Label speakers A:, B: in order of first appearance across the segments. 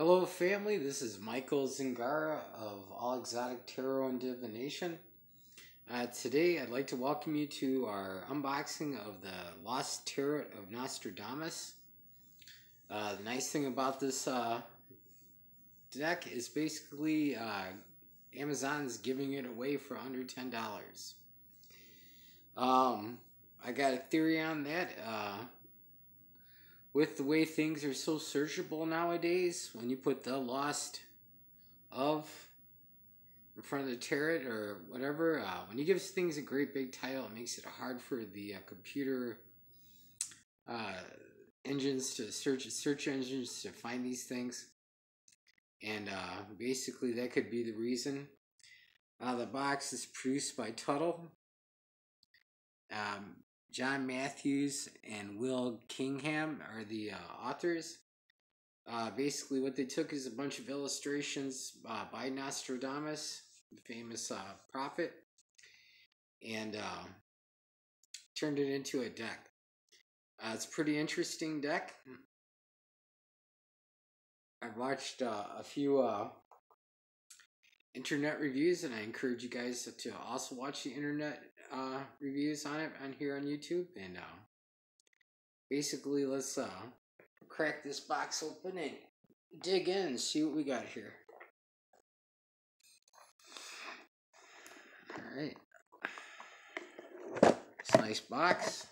A: Hello, family. This is Michael Zingara of All Exotic Tarot and Divination. Today, I'd like to welcome you to our unboxing of the Lost Tarot of Nostradamus. The nice thing about this deck is basically Amazon's giving it away for under $10. I got a theory on that. With the way things are so searchable nowadays, when you put the Lost of in front of the tarot or whatever, when you give things a great big title, it makes it hard for the computer engines to search engines to find these things. And basically that could be the reason. The box is produced by Tuttle. John Matthews and Will Kingham are the authors. Basically what they took is a bunch of illustrations by Nostradamus, the famous prophet, and turned it into a deck. It's a pretty interesting deck. I've watched a few internet reviews, and I encourage you guys to also watch the internet reviews on it here on YouTube. And basically, let's crack this box open and dig in and see what we got here. All right, it's a nice box.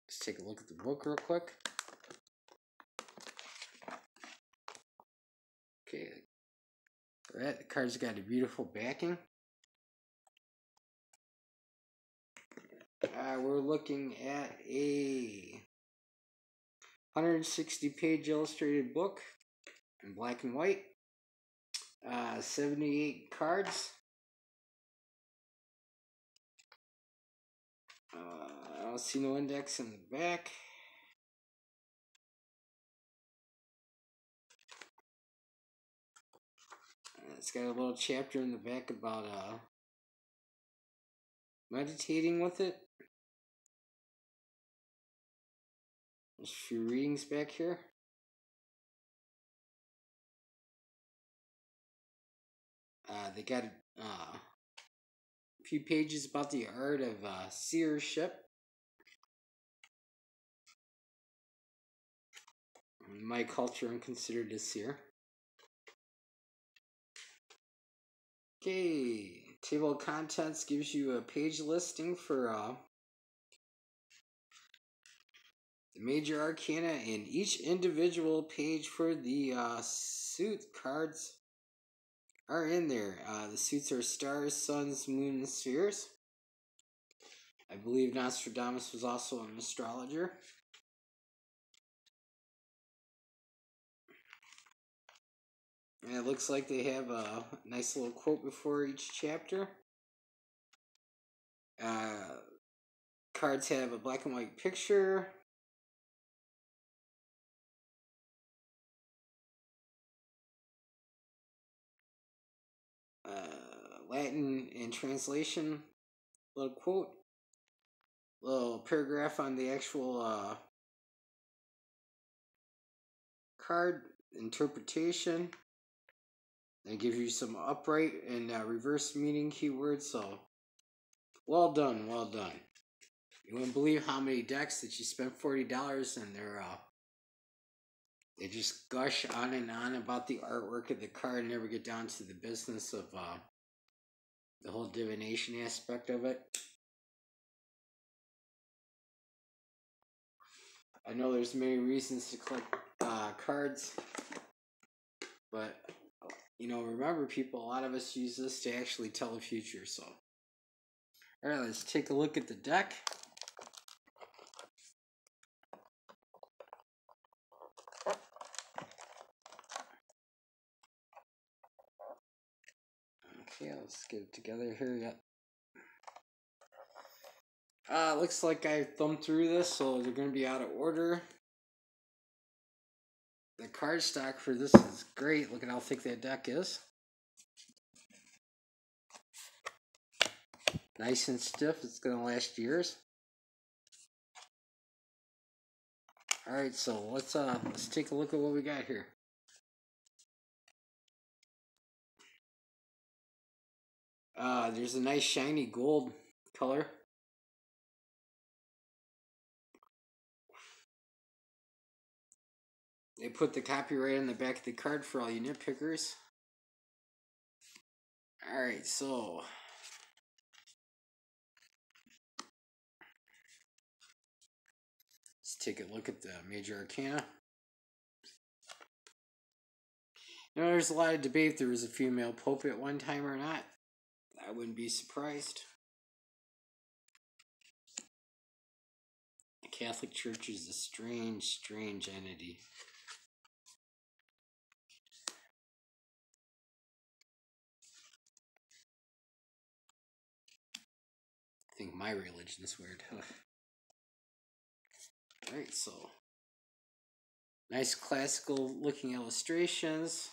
A: Let's take a look at the book real quick. Okay, the card's got a beautiful backing. We're looking at a 160-page illustrated book in black and white. 78 cards. I don't see no index in the back. It's got a little chapter in the back about meditating with it. There's a few readings back here. They got a few pages about the art of seership. In my culture, I'm considered a seer. Okay, table of contents gives you a page listing for the major arcana, and each individual page for the suit cards are in there. The suits are stars, suns, moon, and spheres. I believe Nostradamus was also an astrologer. And it looks like they have a nice little quote before each chapter. Cards have a black and white picture. Latin and translation, little quote, little paragraph on the actual card interpretation. They give you some upright and reverse meaning keywords. So well done, well done. You wouldn't believe how many decks that you spent $40 and they just gush on and on about the artwork of the card and never get down to the business of the whole divination aspect of it. I know there's many reasons to collect cards, but you know, remember people, a lot of us use this to actually tell the future. So alright, let's take a look at the deck. Okay, let's get it together here. Yep. Looks like I thumbed through this, so they're going to be out of order. The card stock for this is great. Look at how thick that deck is. Nice and stiff. It's going to last years. Alright, so let's take a look at what we got here. There's a nice shiny gold color. They put the copyright on the back of the card for all you nitpickers. Alright, so let's take a look at the major arcana. You know, there's a lot of debate if there was a female pope at one time or not. I wouldn't be surprised. The Catholic Church is a strange, strange entity. I think my religion's weird. Alright, so nice classical looking illustrations.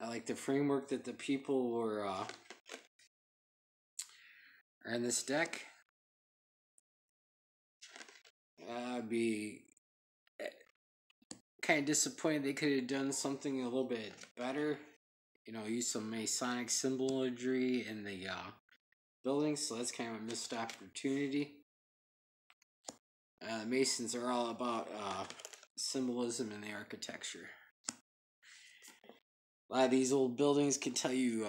A: I like the framework that the people were are in this deck. I'd be kind of disappointed they could have done something a little bit better. You know, use some Masonic symbolry in the buildings, so that's kind of a missed opportunity. The Masons are all about symbolism in the architecture. A lot of these old buildings can tell you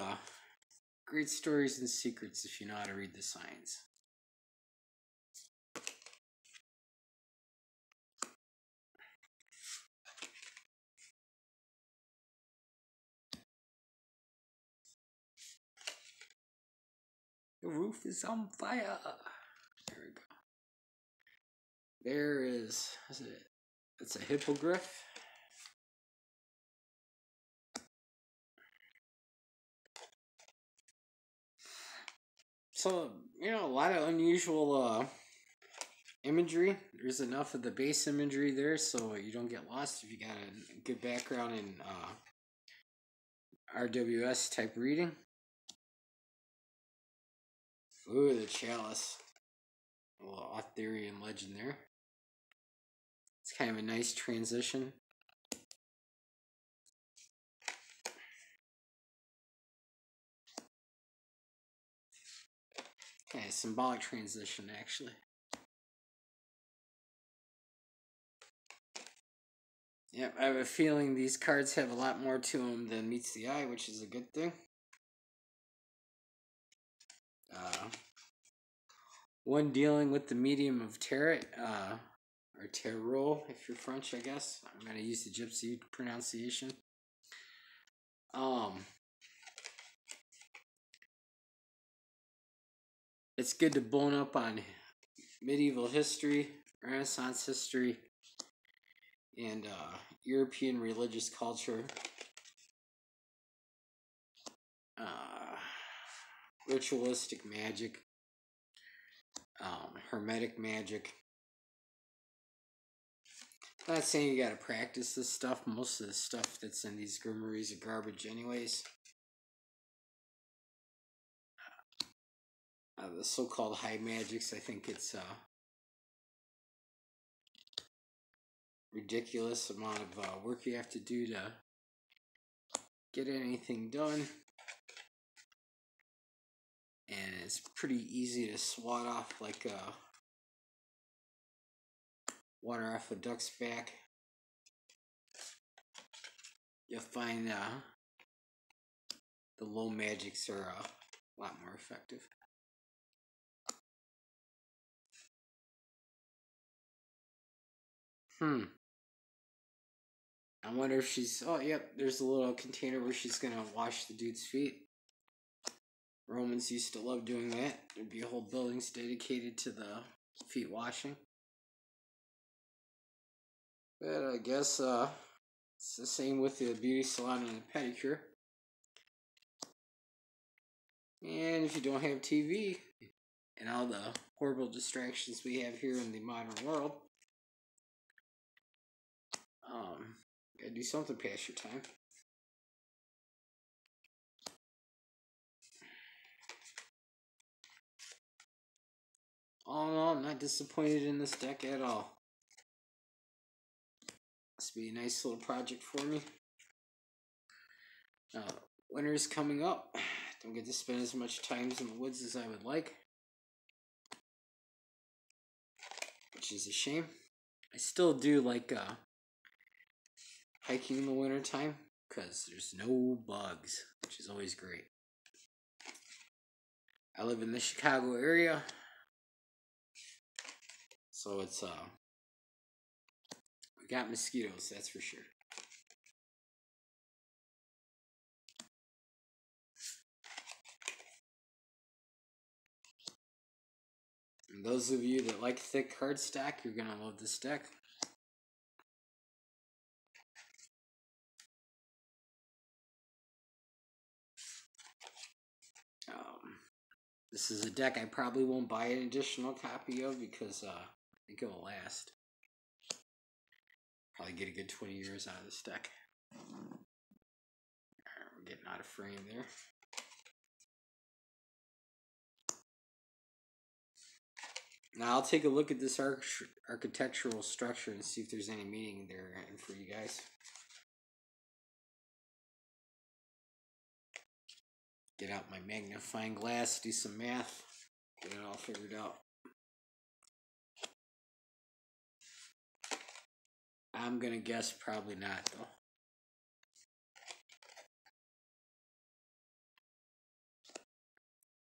A: great stories and secrets if you know how to read the signs. The roof is on fire. There we go. There is it? It's a hippogriff. So, you know, a lot of unusual imagery. There's enough of the base imagery there so you don't get lost if you got a good background in RWS type reading. Ooh, the chalice. A little Arthurian legend there. It's kind of a nice transition. Okay, symbolic transition actually. Yep, I have a feeling these cards have a lot more to them than meets the eye, which is a good thing. One dealing with the medium of tarot, or tarot, if you're French, I guess. I'm going to use the gypsy pronunciation. It's good to bone up on medieval history, Renaissance history, and European religious culture. Ritualistic magic. Hermetic magic. I'm not saying you gotta practice this stuff. Most of the stuff that's in these grimoires are garbage anyways. The so-called high magics, I think it's ridiculous amount of work you have to do to get anything done. And it's pretty easy to swat off like water off a duck's back. You'll find the low magics are a lot more effective. I wonder if she's... Oh, yep, there's a little container where she's going to wash the dude's feet. Romans used to love doing that. There'd be whole buildings dedicated to the feet washing. But I guess it's the same with the beauty salon and the pedicure. And if you don't have TV and all the horrible distractions we have here in the modern world, gotta do something past your time. all in all, I'm not disappointed in this deck at all. This will be a nice little project for me. Winter's coming up. Don't get to spend as much time in the woods as I would like, which is a shame. I still do like hiking in the winter time because there's no bugs, which is always great. I live in the Chicago area, so it's we got mosquitoes, that's for sure. And those of you that like thick cardstock, you're gonna love this deck. This is a deck I probably won't buy an additional copy of because I think it will last. Probably get a good 20 years out of this deck. Alright, we're getting out of frame there. Now I'll take a look at this architectural structure and see if there's any meaning there for you guys. Get out my magnifying glass, do some math, get it all figured out. I'm gonna guess probably not though.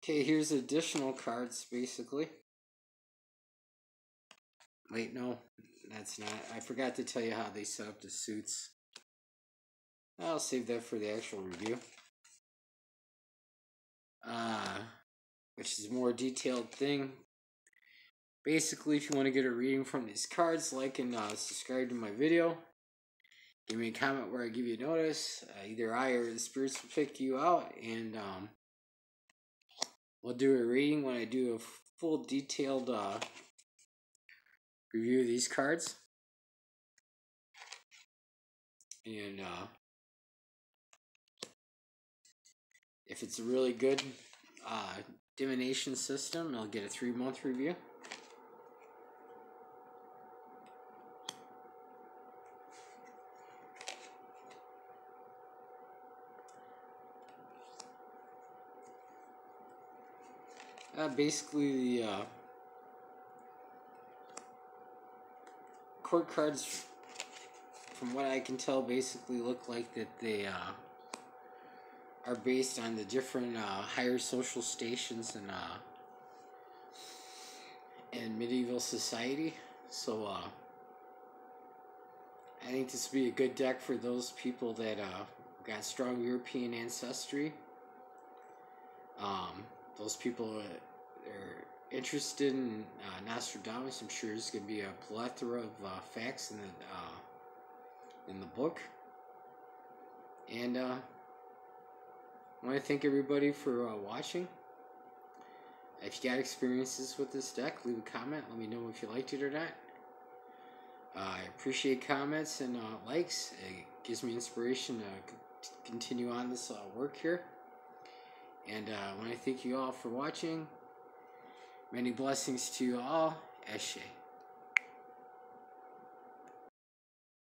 A: Okay, here's additional cards basically. Wait, no, that's not. I forgot to tell you how they set up the suits. I'll save that for the actual review. Which is a more detailed thing. Basically, if you want to get a reading from these cards, like and subscribe to my video. Give me a comment where I give you notice. Either I or the spirits will pick you out, and we'll do a reading when I do a full detailed review of these cards. And if it's a really good divination system, I'll get a 3-month review. Basically, the court cards, from what I can tell, basically look like that they are based on the different higher social stations in medieval society. So I think this would be a good deck for those people that got strong European ancestry. Those people that are interested in Nostradamus, I'm sure there's going to be a plethora of facts in the book. And I want to thank everybody for watching. If you got experiences with this deck, leave a comment. Let me know if you liked it or not. I appreciate comments and likes. It gives me inspiration to continue on this work here. And I want to thank you all for watching. Many blessings to you all. Eshe.